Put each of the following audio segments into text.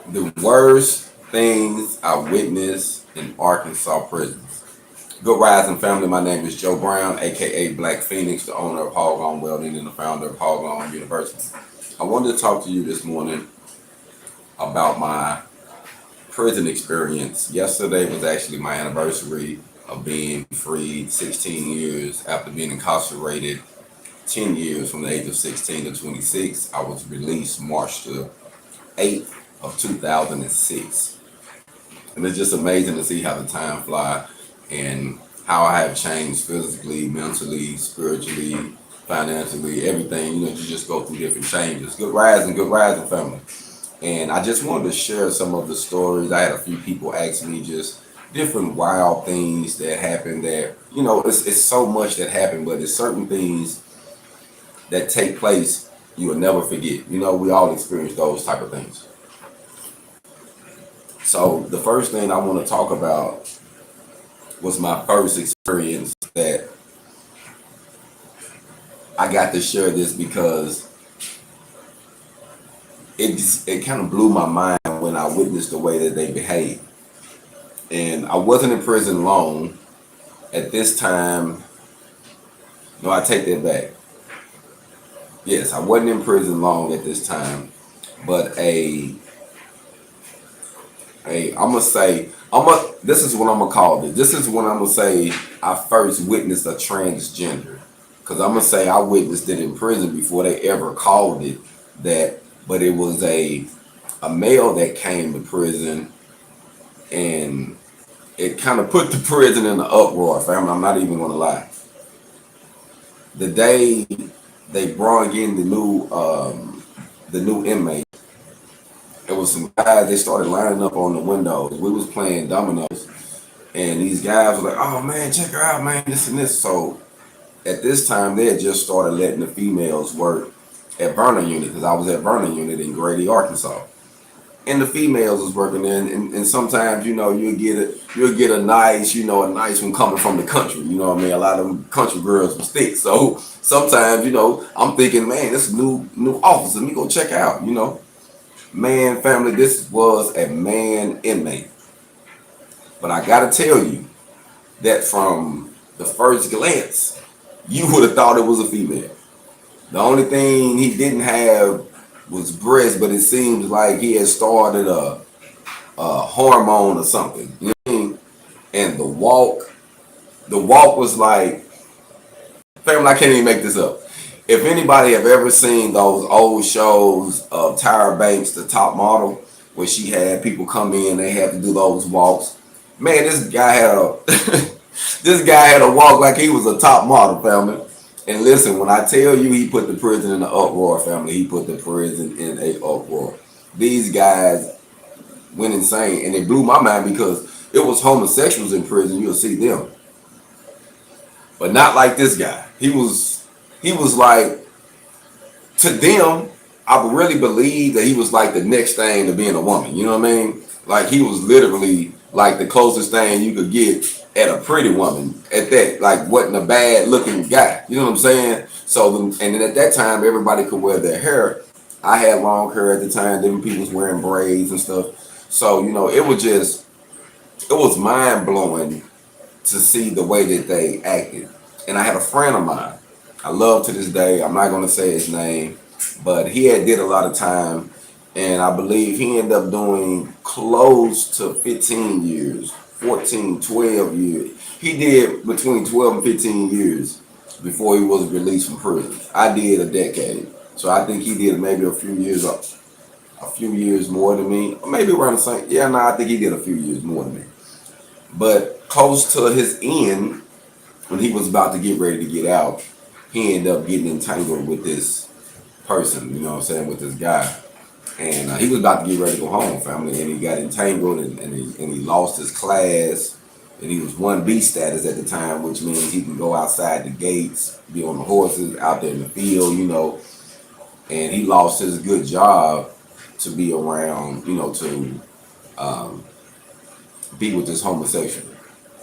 The worst things I witnessed in Arkansas prisons. Good rising family. My name is Joe Brown, aka Black Feniks, the owner of HogOn Welding and the founder of HogOn University. I wanted to talk to you this morning about my prison experience. Yesterday was actually my anniversary of being freed 16 years after being incarcerated 10 years from the age of 16 to 26. I was released March the 8th of 2006. And it's just amazing to see how the time flies and how I have changed physically, mentally, spiritually, financially, everything. You just go through different changes. Good rising, family. And I just wanted to share some of the stories. I had a few people ask me just different wild things that happened that, it's so much that happened, but it's certain things that take place you will never forget. We all experience those type of things. So the first thing I want to talk about was my first experience that I got to share this because it kind of blew my mind when I witnessed the way that they behaved. And I wasn't in prison long at this time. No, I take that back. Yes, I wasn't in prison long at this time, but this is what I'm gonna call this. This is when I'm gonna say I first witnessed a transgender, because I'm gonna say I witnessed it in prison before they ever called it that. But it was a male that came to prison, and it kind of put the prison in an uproar, family. I'm not even gonna lie. The day they brought in the new inmate, there was some guys, they started lining up on the windows. We was playing dominoes, and these guys were like, "Oh man, check her out, man, this and this." So at this time, they had just started letting the females work at Burner Unit, because I was at Burner Unit in Grady, Arkansas. And the females was working there, and sometimes, you'll get a nice one coming from the country. You know what I mean? A lot of them country girls was thick. So sometimes, I'm thinking, man, this is a new officer. Let me go check out, Man, family, this was a man inmate. But I gotta tell you that from the first glance, you would have thought it was a female. The only thing he didn't have was breast, but it seems like he had started a hormone or something. You know what I mean? And the walk was like, family, I can't even make this up. If anybody have ever seen those old shows of Tyra Banks, the top model, where she had people come in, they had to do those walks. Man, this guy had a this guy had a walk like he was a top model, family. And listen, when I tell you he put the prison in an uproar, family, he put the prison in a uproar. These guys went insane, and it blew my mind because it was homosexuals in prison. You'll see them, but not like this guy. He was like, to them, I really believe that he was like the next thing to being a woman. You know what I mean? Like, he was literally like the closest thing you could get at a pretty woman at that. Like, wasn't a bad looking guy. You know what I'm saying? So, and then at that time, everybody could wear their hair. I had long hair at the time. Different people was wearing braids and stuff. So, it was mind blowing to see the way that they acted. And I had a friend of mine I love to this day. I'm not going to say his name, but he had did a lot of time, and I believe he ended up doing close to 15 years, 14, 12 years. He did between 12 and 15 years before he was released from prison. I did a decade. So I think he did maybe a few years more than me, or maybe around the same. Yeah, no, I think he did a few years more than me. But close to his end, when he was about to get ready to get out, he ended up getting entangled with this person, you know what I'm saying, with this guy. And he was about to get ready to go home, family, and he got entangled, and he lost his class, and he was 1B status at the time, which means he can go outside the gates, be on the horses, out there in the field, and he lost his good job to be around, to be with this homosexual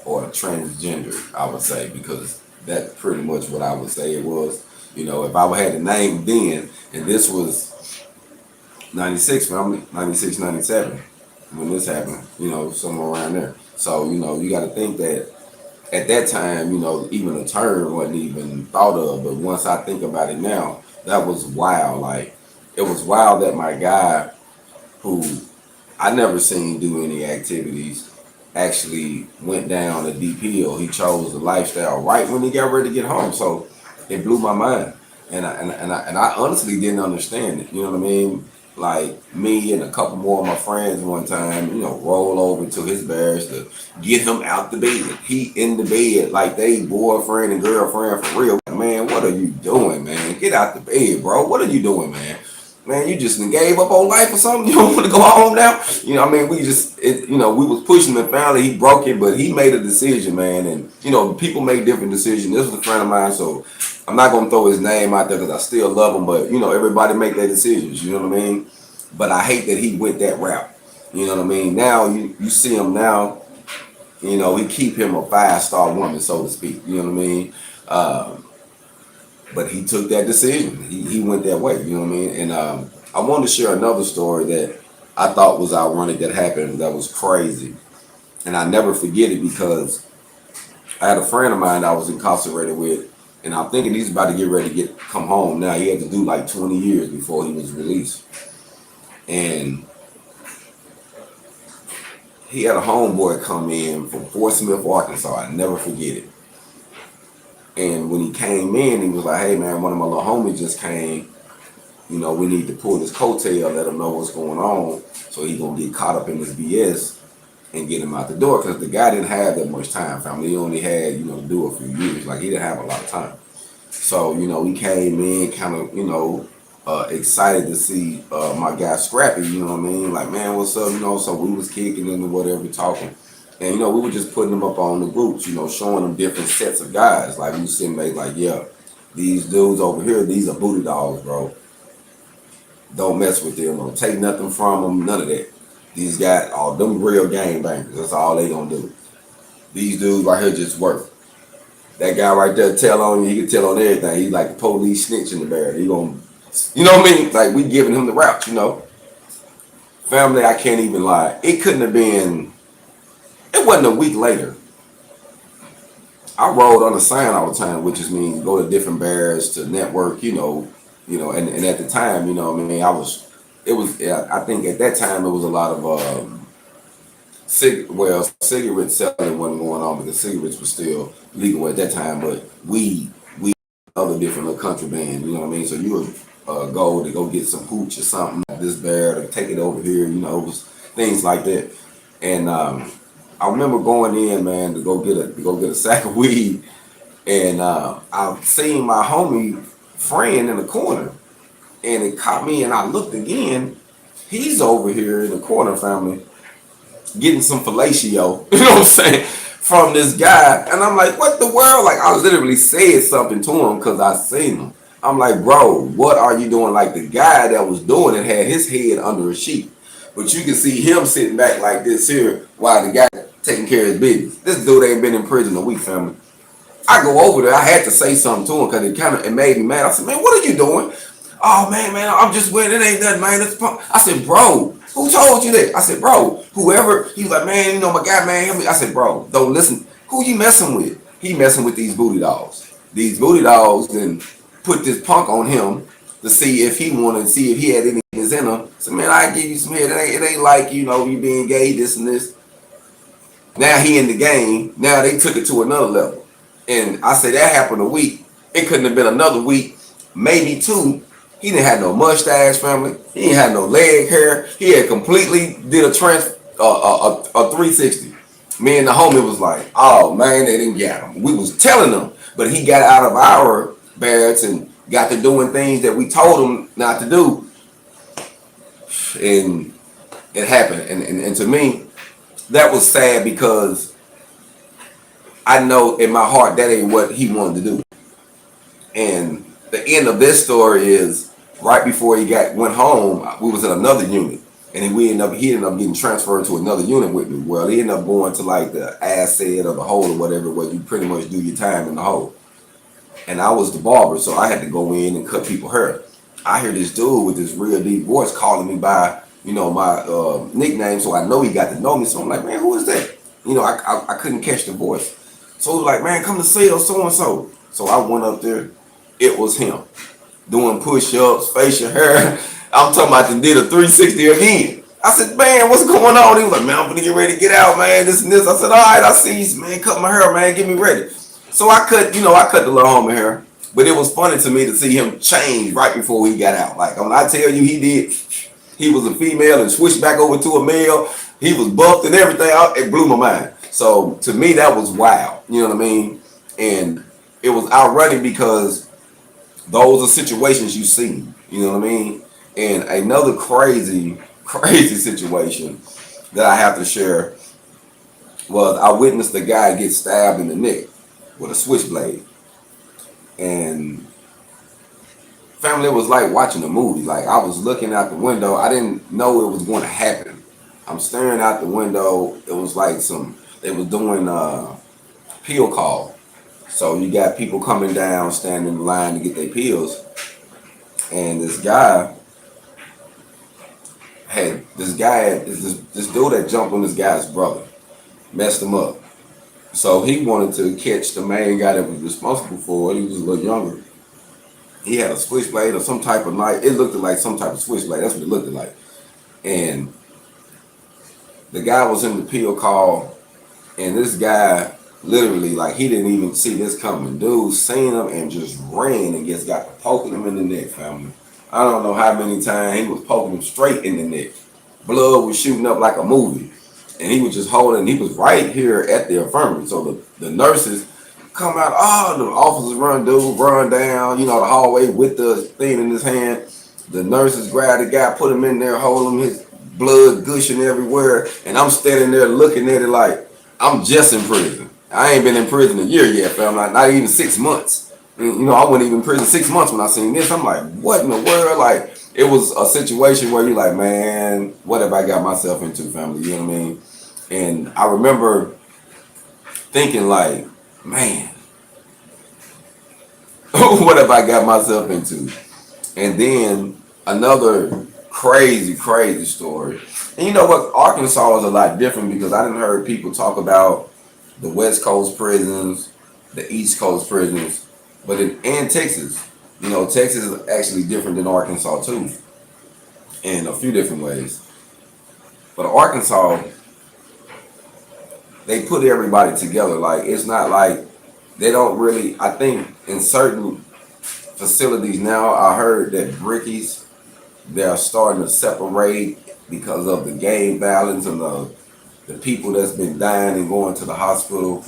or transgender, I would say, because that's pretty much what I would say it was. If I had a name then, and this was 96, family, 96, 97, when this happened, somewhere around there. So, you got to think that at that time, even a term wasn't even thought of. But once I think about it now, that was wild. Like, it was wild that my guy, who I never seen do any activities, actually went down a deep hill. He chose the lifestyle right when he got ready to get home. So it blew my mind, and I honestly didn't understand it. You know what I mean? Like, me and a couple more of my friends one time, roll over to his barracks to get him out the bed. He in the bed like they boyfriend and girlfriend for real. Man, what are you doing, man? Get out the bed, bro. What are you doing, man? Man, you just gave up on life or something? You don't want to go home now? We was pushing the family. He broke it, but he made a decision, man. And, people make different decisions. This was a friend of mine, so I'm not going to throw his name out there because I still love him. But, everybody make their decisions, you know what I mean? But I hate that he went that route. You know what I mean? Now, you see him now, he keep him a 5-star woman, so to speak. You know what I mean? But he took that decision. He went that way, you know what I mean? And I wanted to share another story that I thought was ironic that happened that was crazy. And I never forget it because I had a friend of mine that I was incarcerated with, and I'm thinking he's about to get ready to come home. Now, he had to do like 20 years before he was released. And he had a homeboy come in from Fort Smith, Arkansas. I never forget it. And when he came in, he was like, hey, man, one of my little homies just came. We need to pull this coattail, let him know what's going on, so he going to get caught up in this BS and get him out the door. Because the guy didn't have that much time, family. He only had, to do a few years. Like, he didn't have a lot of time. So, he came in kind of, excited to see my guy Scrappy, you know what I mean? Like, man, what's up? So we was kicking and whatever, talking. And, we were just putting them up on the groups, showing them different sets of guys. Like, we sitting there like, yeah, these dudes over here, these are booty dogs, bro. Don't mess with them. Don't take nothing from them. None of that. These guys, all them real gangbangers. That's all they gonna do. These dudes right here just work. That guy right there tell on you. He can tell on everything. He's like the police snitch in the barrel. He gonna, you know what I mean? Like, we giving him the route, Family, I can't even lie. It couldn't have been. It wasn't a week later. I rode on the sign all the time, which just means go to different barracks to network, and at the time, I think at that time it was a lot of cigarette selling wasn't going on because cigarettes were still legal at that time, but weed, other different little contraband, you know what I mean? So you would go to go get some hooch or something like this bear to take it over here, it was things like that. And I remember going in, man, to go get a sack of weed, and I seen my homie friend in the corner, and it caught me, and I looked again. He's over here in the corner, family, getting some fellatio, you know what I'm saying, from this guy, and I'm like, what the world? Like, I literally said something to him because I seen him. I'm like, bro, what are you doing? Like, the guy that was doing it had his head under a sheet, but you can see him sitting back like this here while the guy taking care of his business. This dude ain't been in prison a week, family. I go over there. I had to say something to him because it made me mad. I said, man, what are you doing? Oh, man, I'm just winning. It ain't nothing, man. It's punk. I said, bro, who told you that? I said, bro, whoever. He was like, man, my guy, man, help me. I said, bro, don't listen. Who you messing with? He messing with these booty dogs. These booty dogs then put this punk on him to see if he wanted to see if he had anything in him. I said, man, I give you some head. It ain't like, you being gay, this and this. Now he in the game. Now they took it to another level. And I said that happened a week. It couldn't have been another week, maybe 2. He didn't have no mustache, family. He didn't have no leg hair. He had completely did a 360. Me and the homie was like, oh man, they didn't get him. We was telling them, but he got out of our barracks and got to doing things that we told him not to do. And it happened. And to me, that was sad because I know in my heart that ain't what he wanted to do. And the end of this story is right before he went home, we was in another unit, and he ended up getting transferred to another unit with me. Well, he ended up going to like the asset or the hole or whatever, where you pretty much do your time in the hole. And I was the barber, so I had to go in and cut people's hair. I hear this dude with this real deep voice calling me by, my nickname, so I know he got to know me. So I'm like, man, who is that? I couldn't catch the voice. So he was like, man, come to sell so and so. So I went up there. It was him doing push-ups, facial hair. I'm talking about did a 360 again. I said, man, what's going on? He was like, man, I'm gonna get ready to get out, man. This and this. I said, all right, I see you, man. Cut my hair, man. Get me ready. So I cut the little homie hair. But it was funny to me to see him change right before he got out. Like, when I tell you he was a female and switched back over to a male. He was buffed and everything. It blew my mind. So to me, that was wild. You know what I mean? And it was ironic because those are situations you see. You know what I mean? And another crazy situation that I have to share was I witnessed a guy get stabbed in the neck with a switchblade. And family, it was like watching a movie. Like, I was looking out the window. I didn't know it was going to happen. I'm staring out the window. It was like they was doing pill call. So you got people coming down, standing in line to get their pills. And this dude that jumped on this guy's brother, messed him up. So he wanted to catch the main guy that was responsible for it. He was a little younger. He had a switchblade or some type of knife. It looked like some type of switchblade. That's what it looked like. And the guy was in the pill call, and this guy literally, like, he didn't even see this coming. Dude seen him and just ran and just got to poking him in the neck, family. I don't know how many times he was poking him straight in the neck. Blood was shooting up like a movie. And he was just holding, he was right here at the infirmary. So the nurses come out, the officers run down, the hallway with the thing in his hand. The nurses grab the guy, put him in there, hold him, his blood gushing everywhere. And I'm standing there looking at it like, I'm just in prison. I ain't been in prison a year yet, fam. Not even 6 months. I wasn't even in prison 6 months when I seen this. I'm like, what in the world? Like, it was a situation where you're like, man, what have I got myself into, family? You know what I mean? And I remember thinking like, man, what have I got myself into? And then another crazy story. And you know what? Arkansas is a lot different because I didn't heard people talk about the West Coast prisons, the East Coast prisons, but and Texas. Texas is actually different than Arkansas too, in a few different ways. But Arkansas, they put everybody together. Like, it's not like they don't really. I think in certain facilities now, I heard that brickies, they're starting to separate because of the gang violence and the people that's been dying and going to the hospital.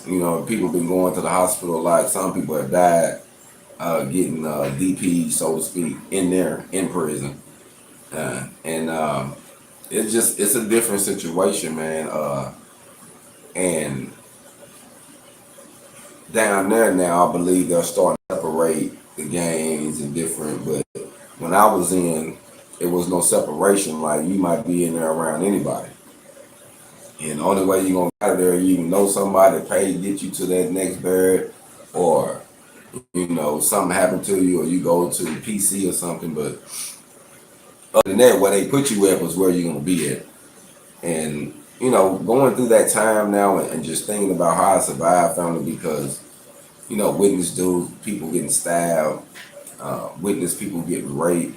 People been going to the hospital. Like, some people have died getting DP, so to speak, in prison. And it's a different situation, man. And down there now, I believe they're starting to separate the gangs and different. But when I was in, it was no separation. Like, you might be in there around anybody. And the only way you're going to get out of there, you even know somebody that paid to get you to that next barrack, or, something happened to you, or you go to PC or something. But other than that, where they put you at was where you're going to be at. And, going through that time now and just thinking about how I survived, family, because, witness people getting stabbed, witness people getting raped.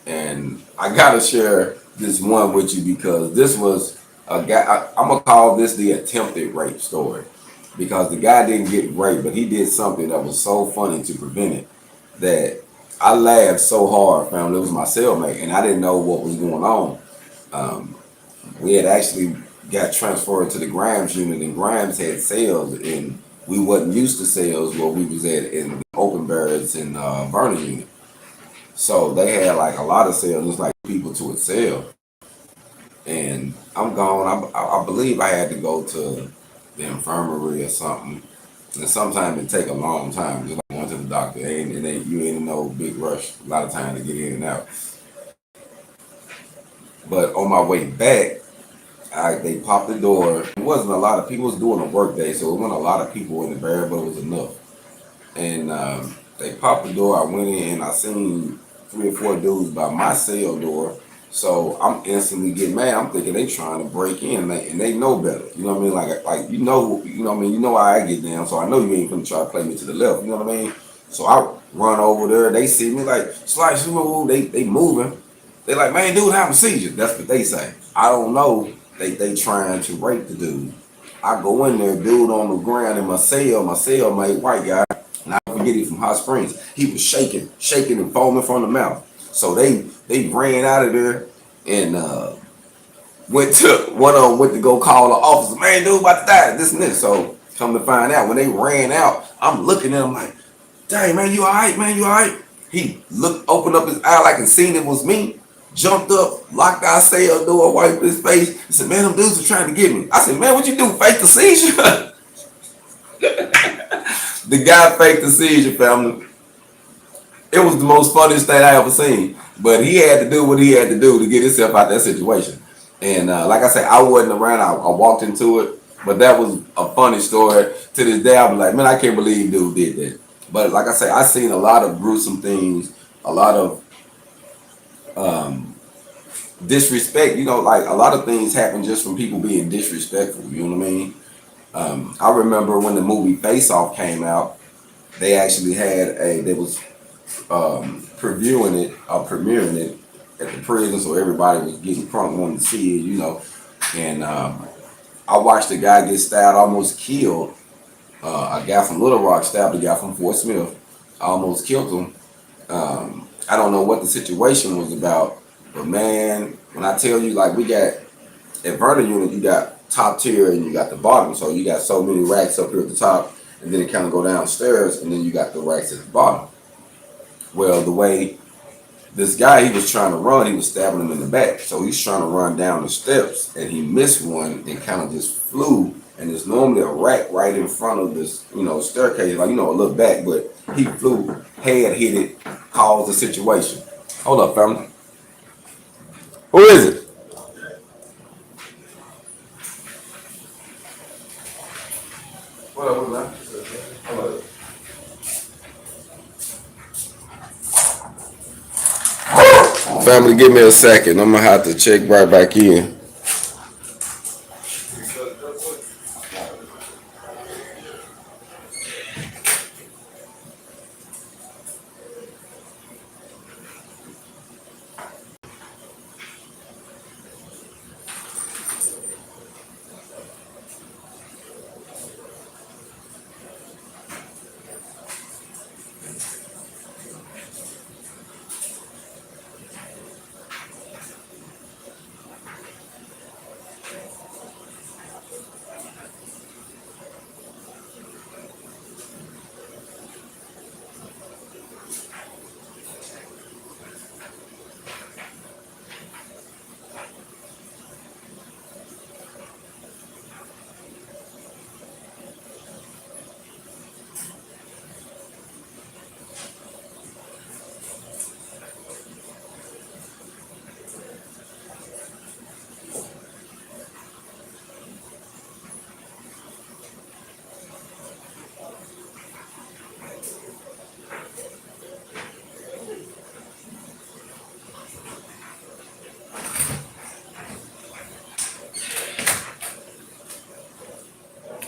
And I got to share this one with you because this was a guy, I'm going to call this the attempted rape story, because the guy didn't get raped, but he did something that was so funny to prevent it that I laughed so hard, family. It was my cellmate, and I didn't know what was going on. We had actually got transferred to the Grimes unit, and Grimes had cells, and we wasn't used to cells where we was at in the open barracks in Vernon unit. So they had like a lot of cells, just like people to a cell. And I'm gone. I believe I had to go to the infirmary or something. And sometimes it take a long time, just like going to the doctor. You ain't in no big rush a lot of time to get in and out. But on my way back, they popped the door. It wasn't a lot of people. It was doing a work day, so it wasn't a lot of people in the barracks, but it was enough. And they popped the door. I went in and I seen three or four dudes by my cell door. So I'm instantly getting mad. I'm thinking they trying to break in, and they know better. You know what I mean? Like you know what I mean. You know how I get down, so I know you ain't gonna try to play me to the left. You know what I mean? So I run over there. They see me like slice. They moving. They like, man, dude, having a seizure. That's what they say. I don't know. They trying to rape the dude. I go in there, dude on the ground in my cellmate, white guy. And I forget he from Hot Springs. He was shaking and foaming from the mouth. So they ran out of there and one of them went to go call the officer. Man, dude about to die, this and this. So come to find out, when they ran out, I'm looking at him like, dang, man, you all right, man, you all right? He looked, opened up his eye like and seen it was me, jumped up, locked our cell door, wiped his face. He said, man, them dudes are trying to get me. I said, man, what you do, fake the seizure? The guy faked the seizure, family. It was the most funniest thing I ever seen. But he had to do what he had to do to get himself out of that situation. And like I said, I wasn't around. I walked into it. But that was a funny story. To this day, I was like, man, I can't believe dude did that. But like I say, I seen a lot of gruesome things, a lot of disrespect. You know, like a lot of things happen just from people being disrespectful. You know what I mean? I remember when the movie Face Off came out, they actually had they was premiering it at the prison, so everybody was getting crunk wanting to see it, you know. And I watched a guy get stabbed, almost killed. A guy from Little Rock stabbed a guy from Fort Smith, almost killed him. I don't know what the situation was about, but man, when I tell you, like we got at Vernon unit, you got top tier and you got the bottom. So you got so many racks up here at the top, and then it kind of go downstairs, and then you got the racks at the bottom. Well, the way this guy, he was trying to run, he was stabbing him in the back. So he's trying to run down the steps, and he missed one and kind of just flew. And there's normally a rack right in front of this, you know, staircase, like, you know, a little back, but he flew, head hit it, caused the situation. Hold up, family. Who is it? What up, man? Hold up. Family, give me a second. I'm gonna have to check right back in.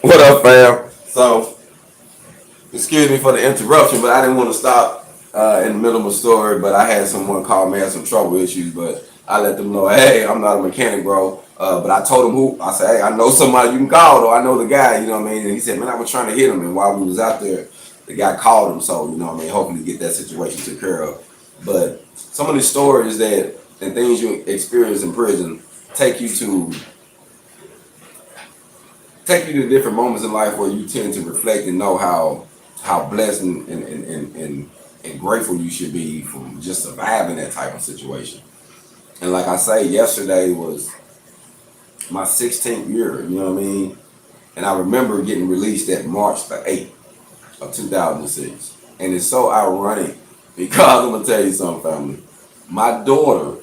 What up, fam? So, excuse me for the interruption, but I didn't want to stop in the middle of my story. But I had someone call me, had some trouble issues, but I let them know, hey, I'm not a mechanic, bro. But I told him who. I said, hey, I know somebody you can call, though. I know the guy, you know what I mean? And he said, man, I was trying to hit him, and while we was out there, the guy called him, so, you know what I mean, hoping to get that situation taken care of. But some of the stories that and things you experience in prison take you to different moments in life where you tend to reflect and know how blessed and grateful you should be from just surviving that type of situation. And like I say, yesterday was my 16th year, you know what I mean? And I remember getting released at March the 8th of 2006. And it's so ironic because I'm gonna tell you something, family. My daughter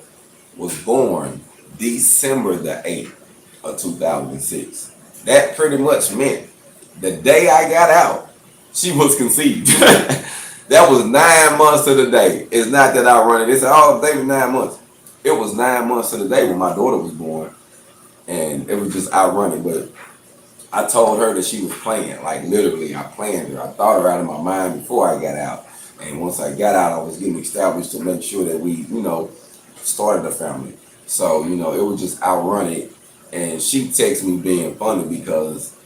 was born December the 8th of 2006. That pretty much meant the day I got out, she was conceived. That That was 9 months to the day. It's not that I run it. They said, oh, they were 9 months. It was 9 months to the day when my daughter was born, and it was just outrunning. But I told her that she was playing. Like literally, I planned her. I thought her out of my mind before I got out. And once I got out, I was getting established to make sure that we, started a family. So, it was just outrunning. And she texted me being funny because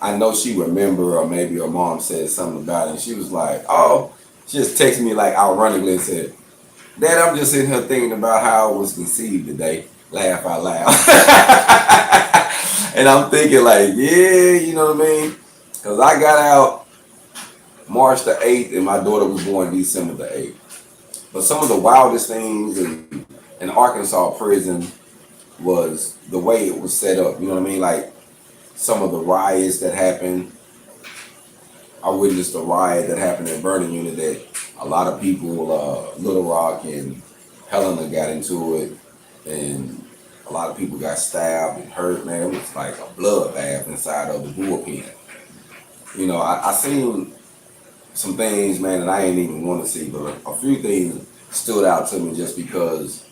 I know she remember, or maybe her mom said something about it. And she was like, oh, she just texted me like ironically and said, Dad, I'm just sitting here thinking about how I was conceived today. Laugh out loud. And I'm thinking like, yeah, you know what I mean? Because I got out March the 8th and my daughter was born December the 8th. But some of the wildest things in Arkansas prison was the way it was set up. You know what I mean? Like some of the riots that happened. I witnessed a riot that happened in Vernon Unit that a lot of people, Little Rock and Helena got into it, and a lot of people got stabbed and hurt. Man, it was like a bloodbath inside of the bullpen. I seen some things, man, that I ain't even want to see, but a few things stood out to me just because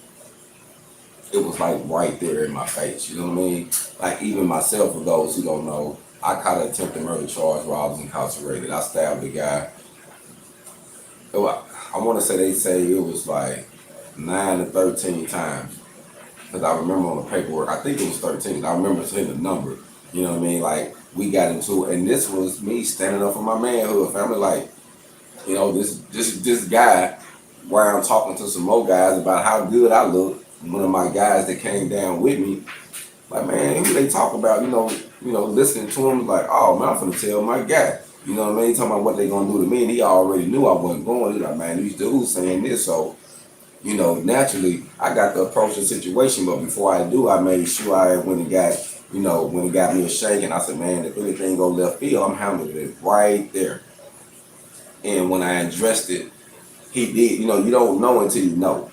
it was like right there in my face. You know what I mean? Like even myself, for those who don't know, I caught an attempted murder charge while I was incarcerated. I stabbed a guy. I want to say they say it was like 9 to 13 times. Because I remember on the paperwork, I think it was 13. I remember seeing the number. You know what I mean? Like we got into it, and this was me standing up for my manhood. Family, like, this guy, where I'm talking to some more guys about how good I look. One of my guys that came down with me, like, man, who they talk about, listening to him, like, oh, man, I'm finna tell my guy. You know what I mean? Talking about what they gonna do to me, and he already knew I wasn't going. He's like, man, these dudes saying this, so, naturally, I got to approach the situation, but before I do, I made sure I went and got, when he got me a shake, and I said, man, if anything go left field, I'm handling it right there. And when I addressed it, he did. You don't know until you know.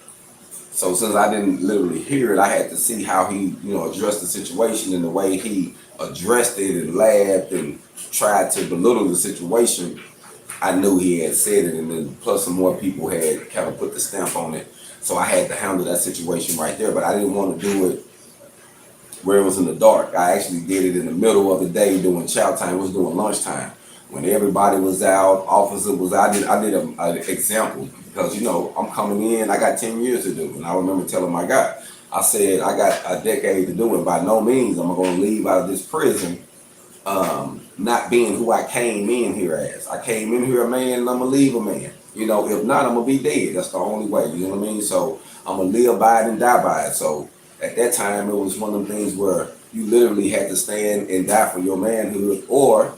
So since I didn't literally hear it, I had to see how he, addressed the situation and the way he addressed it and laughed and tried to belittle the situation. I knew he had said it, and then plus some more people had kind of put the stamp on it. So I had to handle that situation right there, but I didn't want to do it where it was in the dark. I actually did it in the middle of the day during chow time. It was during lunchtime when everybody was out, officer was out. I did an example because, I'm coming in, I got 10 years to do. And I remember telling my guy, I said, I got a decade to do, and by no means am I going to leave out of this prison not being who I came in here as. I came in here a man, and I'm going to leave a man. If not, I'm going to be dead. That's the only way, you know what I mean? So I'm going to live by it and die by it. So at that time, it was one of them things where you literally had to stand and die for your manhood, or,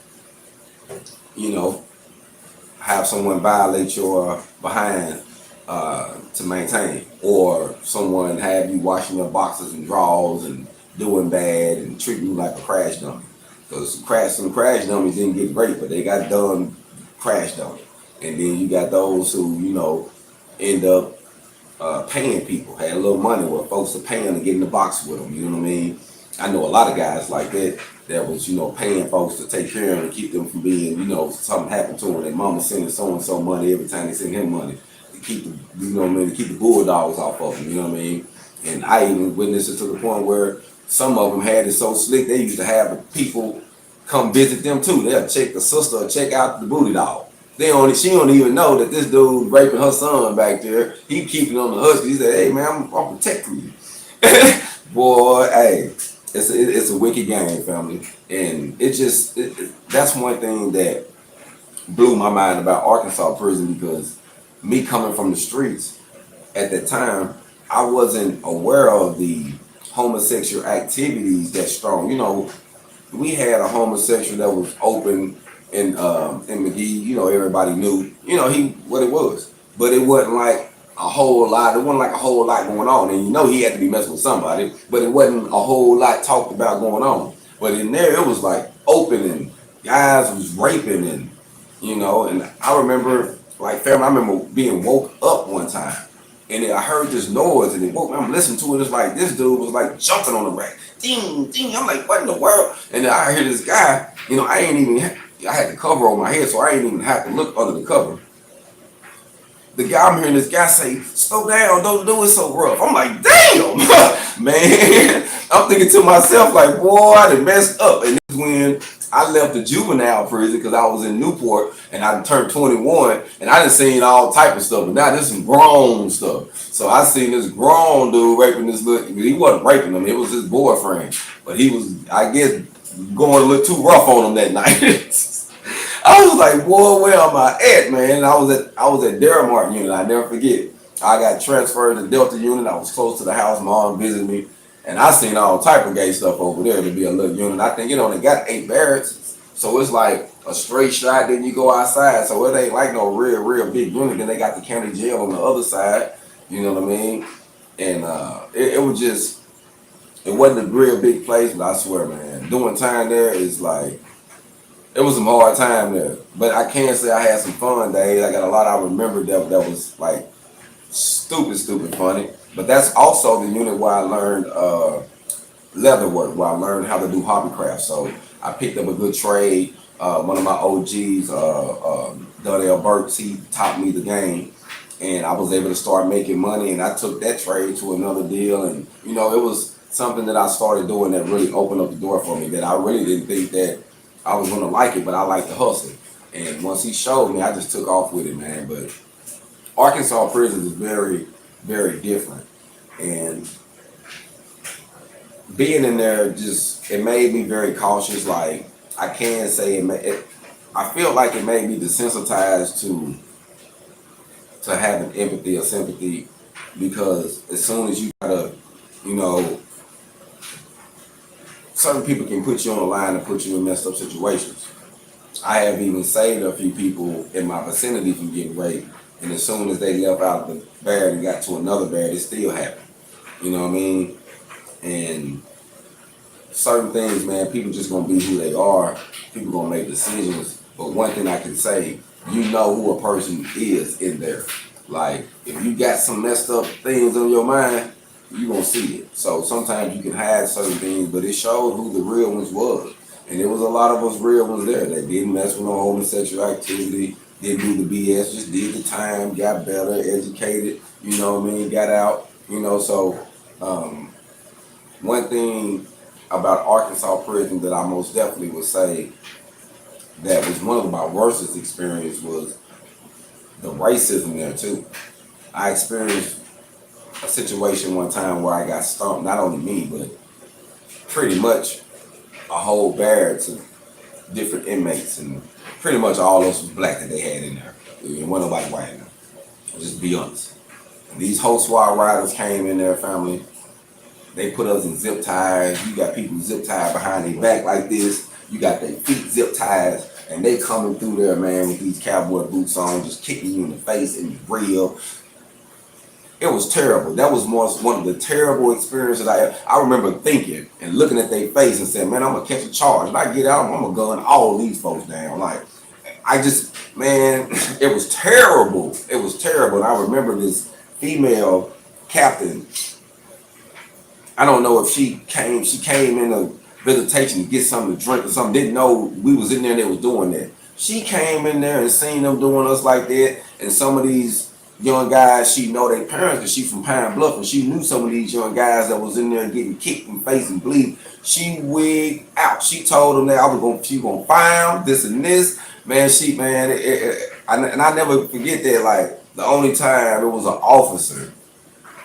have someone violate your behind to maintain, or someone have you washing their boxes and drawers and doing bad and treating you like a crash dummy. Because some crash dummies didn't get great, but they got done crash dummy. And then you got those who, end up paying people, had a little money where folks are paying to get in the box with them, you know what I mean? I know a lot of guys like that was, paying folks to take care of them and keep them from being, something happened to them. Their mama sending so-and-so money every time they send him money to keep the, to keep the bulldogs off of them, you know what I mean? And I even witnessed it to the point where some of them had it so slick, they used to have people come visit them too. They'll check the sister or check out the booty dog. She don't even know that this dude raping her son back there. He keeping on the hush. He said, hey man, I'm protecting you. Boy, hey, it's a wicked game, family. And that's one thing that blew my mind about Arkansas prison, because me coming from the streets at that time, I wasn't aware of the homosexual activities that strong. We had a homosexual that was open in McGee. Everybody knew, what it was. But it wasn't like a whole lot. It wasn't like a whole lot going on. And he had to be messing with somebody, but it wasn't a whole lot talked about going on. But in there, it was like open, and guys was raping, and and I remember, like, family, I remember being woke up one time, and then I heard this noise, and it woke me. I'm listening to it. It's like this dude was like jumping on the rack, ding, ding. I'm like, what in the world? And then I hear this guy. I had the cover on my head, so I ain't even have to look under the cover. the guy, I'm hearing this guy say, slow down, don't do it so rough. I'm like, damn, man. I'm thinking to myself, like, boy, I done messed up. And this is when I left the juvenile prison because I was in Newport and I turned 21 and I done seen all type of stuff. But now this is grown stuff. So I seen this grown dude raping this little, he wasn't raping him, it was his boyfriend. But he was, I guess, going a little too rough on him that night. I was like, boy, where am I at, man? I was at Deramart unit. I never forget. I got transferred to Delta unit. I was close to the house. Mom visited me, and I seen all type of gay stuff over there to be a little unit. I think it only got 8 barracks, so it's like a straight shot. Then you go outside, so it ain't like no real big unit. Then they got the county jail on the other side. You know what I mean? And it was just, it wasn't a real big place, but I swear, man, doing time there is like. It was some hard time there, but I can say I had some fun days. I got a lot I remember that was like stupid funny. But that's also the unit where I learned leather work, where I learned how to do hobby craft. So I picked up a good trade. One of my OGs, Donnell Burks, he taught me the game, and I was able to start making money. And I took that trade to another deal, and you know, it was something that I started doing that really opened up the door for me. That I really didn't think that I was gonna like it, but I like the hustle. And once he showed me, I just took off with it, man. But Arkansas prison is very, very different. And being in there just, it made me very cautious. Like, I can say I feel like it made me desensitized to having empathy or sympathy, because as soon as you gotta, you know, certain people can put you on the line and put you in messed up situations. I have even saved a few people in my vicinity from getting raped, and as soon as they left out of the barrack and got to another barrack, it still happened. You know what I mean? And certain things, man, people just gonna be who they are. People gonna make decisions. But one thing I can say, you know who a person is in there. Like, if you got some messed up things on your mind, you gonna see it. So sometimes you can hide certain things, but it showed who the real ones was. And there was a lot of us real ones there that didn't mess with no homosexual activity, didn't do the BS, just did the time, got better, educated, you know what I mean, got out, you know. So one thing about Arkansas prison that I most definitely would say that was one of my worst experiences was the racism there too. I experienced a situation one time where I got stomped, not only me, but pretty much a whole barracks of different inmates, and pretty much all those was black that they had in there. There wasn't nobody white in there. Just be honest. These whole SWAT riders came in there, family. They put us in zip ties. You got people zip tied behind their back like this. You got their feet zip ties, and they coming through there, man, with these cowboy boots on, just kicking you in the face and the grill. It was terrible. That was one of the terrible experiences I remember thinking and looking at their face and saying, man, I'm gonna catch a charge. If I get out, I'm gonna gun all these folks down. Like, I just, man, it was terrible. It was terrible. And I remember this female captain. I don't know if she came in a visitation to get something to drink or something. Didn't know we was in there and they was doing that. She came in there and seen them doing us like that, and some of these young guys, she know their parents because she from Pine Bluff, and she knew some of these young guys that was in there getting kicked in the face and bleed. She wigged out. She told them that she gonna fire them, this and this. Man, and I never forget that. Like, the only time it was an officer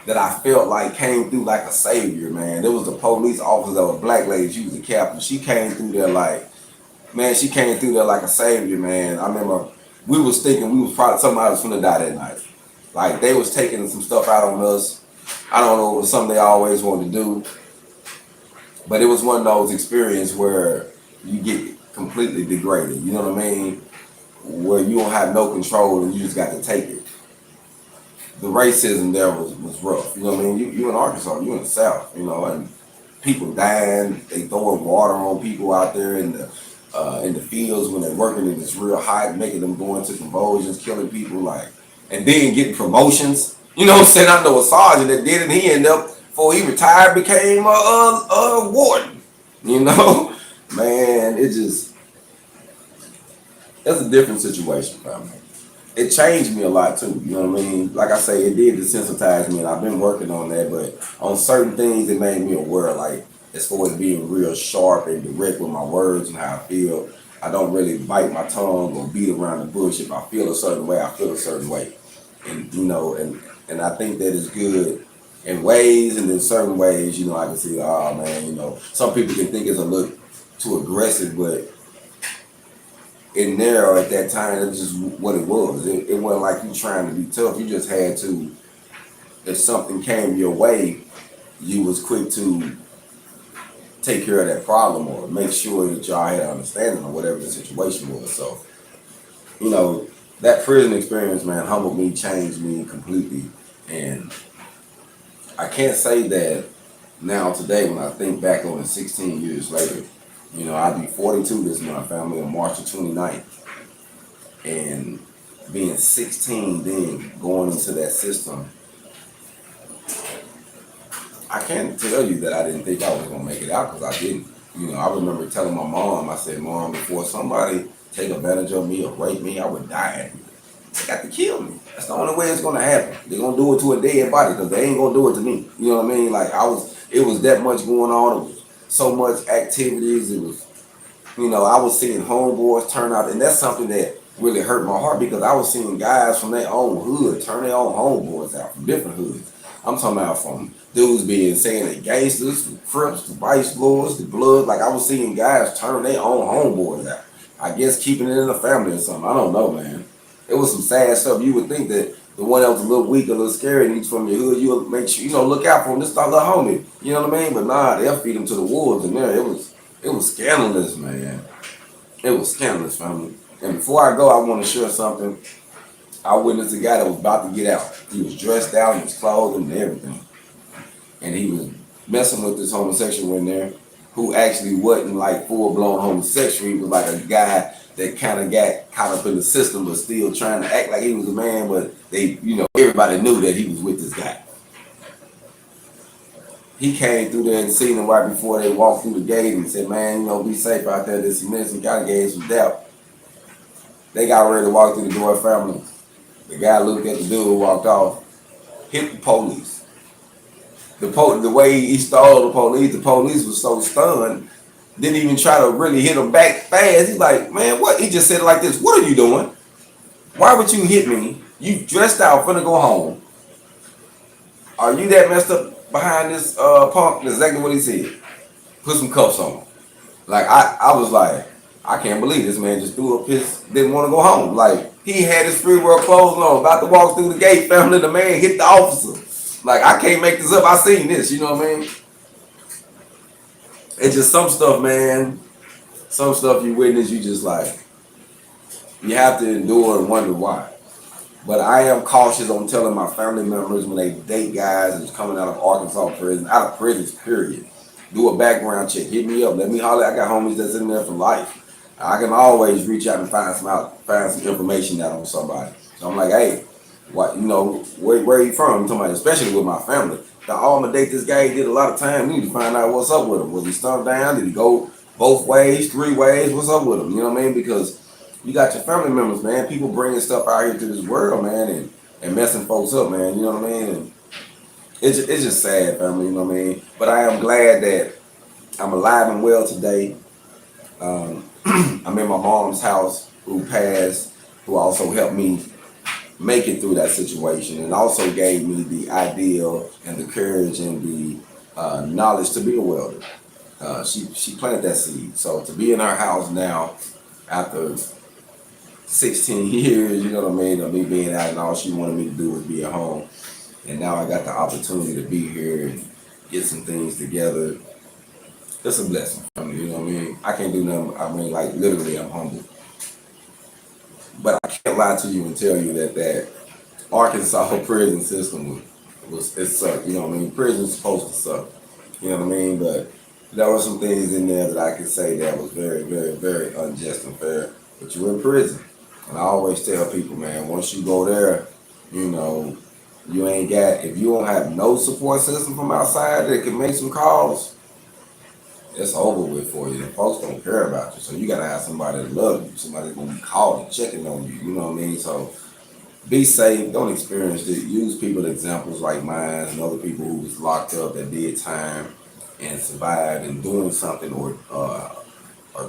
that I felt like came through like a savior, man. There was a police officer that was a black lady. She was a captain. She came through there like, man, she came through there like a savior, man. I remember we was thinking we was probably somebody was gonna die that night. Like, they was taking some stuff out on us. I don't know, it was something they always wanted to do. But it was one of those experiences where you get completely degraded, you know what I mean? Where you don't have no control and you just got to take it. The racism there was rough, you know what I mean? You in Arkansas, you in the South, you know, and people dying, they throwing water on people out there in the fields when they're working and it's real hot, making them go into convulsions, killing people, like, and then getting promotions. You know what I'm saying? I know a sergeant that did it, and he ended up, before he retired, became a warden. You know? Man, that's a different situation, family. it changed me a lot too. You know what I mean? Like I say, it did desensitize me, and I've been working on that. But on certain things, it made me aware. Like as far as being real sharp and direct with my words and how I feel, I don't really bite my tongue or beat around the bush. If I feel a certain way, I feel a certain way, and and I think that is good in ways, and in certain ways, I can see, oh man, some people can think it's a little too aggressive, but in there at that time, that's just what it was. It wasn't like you trying to be tough. You just had to, if something came your way, you was quick to take care of that problem or make sure that y'all had understanding of whatever the situation was. So, that prison experience, man, humbled me, changed me completely. And I can't say that now today when I think back on it 16 years later, I'll be 42 this month, family, on March the 29th. And being 16 then, going into that system, I can't tell you that I didn't think I was going to make it out, because I didn't. I remember telling my mom, I said, Mom, before somebody take advantage of me or rape me, I would die. They got to kill me. That's the only way it's going to happen. They're going to do it to a dead body, because they ain't going to do it to me. You know what I mean? Like, it was that much going on. It was so much activities. It was, I was seeing homeboys turn out, and that's something that really hurt my heart, because I was seeing guys from their own hood turn their own homeboys out from different hoods. I'm talking about from dudes being saying they gangsters, the Crips, the Vice Lords, the Blood. Like, I was seeing guys turn their own homeboys out. I guess keeping it in the family or something. I don't know, man. It was some sad stuff. You would think that the one that was a little weak, a little scary, and he's from your hood, you would make sure, look out for him. This is our little homie. You know what I mean? But nah, they'll feed him to the wolves in there. It was scandalous, man. It was scandalous, family. And before I go, I want to share something. I witnessed a guy that was about to get out. He was dressed out, he was clothed and everything. And he was messing with this homosexual in there, who actually wasn't like full-blown homosexual. He was like a guy that kind of got caught up in the system, but still trying to act like he was a man, but everybody knew that he was with this guy. He came through there and seen him right before they walked through the gate and said, man, be safe out there, this and this, and kind of gave some doubt. They got ready to walk through the door, family. The guy looked at the dude who walked off, hit the police. The way he stalled the police was so stunned, didn't even try to really hit him back fast. He's like, man, what? He just said it like this. What are you doing? Why would you hit me? You dressed out, finna go home. Are you that messed up behind this punk? That's exactly what he said. Put some cuffs on him. Like, I was like, I can't believe this man just threw up didn't want to go home. Like, he had his free world clothes on, about to walk through the gate, family, the man hit the officer. Like, I can't make this up. I seen this, you know what I mean? It's just some stuff, man. Some stuff you witness, you just like, you have to endure and wonder why. But I am cautious on telling my family members when they date guys that's coming out of Arkansas prison, out of prison, period. Do a background check. Hit me up. Let me holler. I got homies that's in there for life. I can always reach out and find some information out on somebody. So I'm like, hey, what, where are you from? I'm talking about, especially with my family. I'm gonna date this guy. He did a lot of time. We need to find out what's up with him. Was he stumped down? Did he go both ways, 3 ways? What's up with him? You know what I mean? Because you got your family members, man. People bringing stuff out here to this world, man, and messing folks up, man. You know what I mean? And it's just sad, family. You know what I mean? But I am glad that I'm alive and well today. I'm in my mom's house, who passed, who also helped me make it through that situation, and also gave me the ideal and the courage and the knowledge to be a welder. She planted that seed. So to be in her house now, after 16 years, you know what I mean, of me being out, and all she wanted me to do was be at home, and now I got the opportunity to be here and get some things together. It's a blessing for me, you know what I mean? I can't do nothing. I mean, like, literally, I'm humble. But I can't lie to you and tell you that Arkansas prison system it sucked, you know what I mean? Prison's supposed to suck, you know what I mean? But there were some things in there that I could say that was very, very, very unjust and fair. But you're in prison. And I always tell people, man, once you go there, you ain't got, if you don't have no support system from outside that can make some calls, it's over with for you. The folks don't care about you. So you gotta have somebody that love you, somebody that's gonna be calling, checking on you, you know what I mean? So be safe. Don't experience it. Use people examples like mine and other people who was locked up that did time and survived and doing something or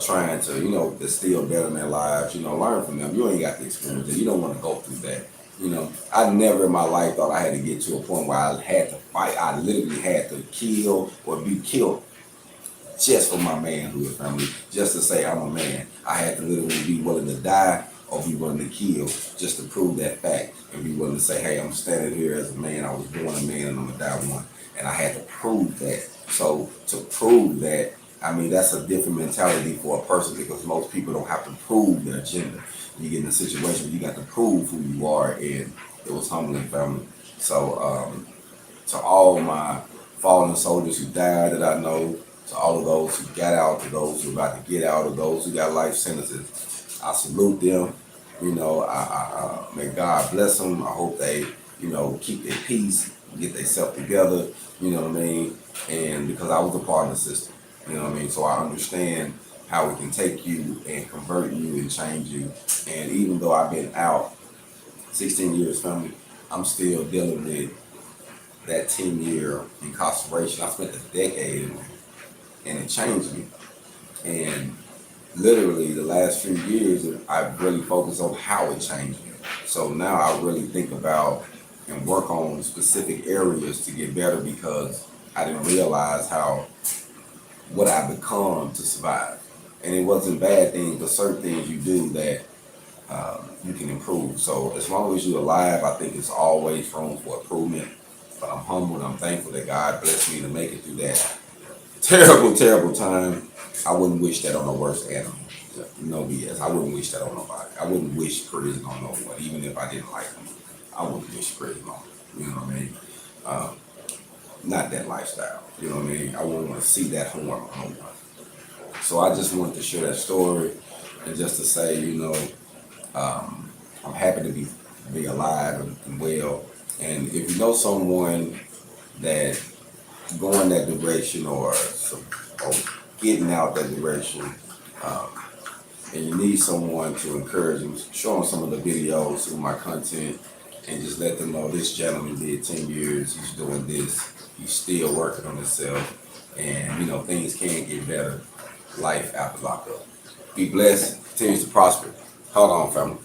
trying to, to still better their lives. Learn from them. You ain't got the experience that. You don't want to go through that. I never in my life thought I had to get to a point where I had to fight. I literally had to kill or be killed just for my manhood, family. Just to say I'm a man. I had to literally be willing to die or be willing to kill just to prove that fact and be willing to say, hey, I'm standing here as a man. I was born a man and I'm gonna die one. And I had to prove that. So to prove that, I mean, that's a different mentality for a person because most people don't have to prove their gender. You get in a situation where you got to prove who you are, and it was humbling, family. So to all my fallen soldiers who died that I know, to all of those who got out, to those who are about to get out, to those who got life sentences, I salute them. May God bless them. I hope they, keep their peace, get themselves together. You know what I mean? And because I was a part of the system, you know what I mean. So I understand how it can take you and convert you and change you. And even though I've been out 16 years, family, I'm still dealing with that 10-year incarceration. I spent a decade in there, and it changed me. And literally the last few years, I've really focused on how it changed me. So now I really think about and work on specific areas to get better because I didn't realize what I become to survive. And it wasn't bad things, but certain things you do that you can improve. So as long as you're alive, I think it's always room for improvement. But I'm humble and I'm thankful that God blessed me to make it through that terrible, terrible time. I wouldn't wish that on the worst animal. No BS. I wouldn't wish that on nobody. I wouldn't wish prison on no one, even if I didn't like them. I wouldn't wish prison on them. You know what I mean? Not that lifestyle. You know what I mean? I wouldn't want to see that harm on no one. So I just wanted to share that story and just to say, I'm happy to be alive and well. And if you know someone that going that direction or getting out that direction, and you need someone to encourage them, show them some of the videos of my content and just let them know this gentleman did 10 years, he's doing this, he's still working on himself, and things can get better life after lockup. Be blessed, continues to prosper. Hold on, family.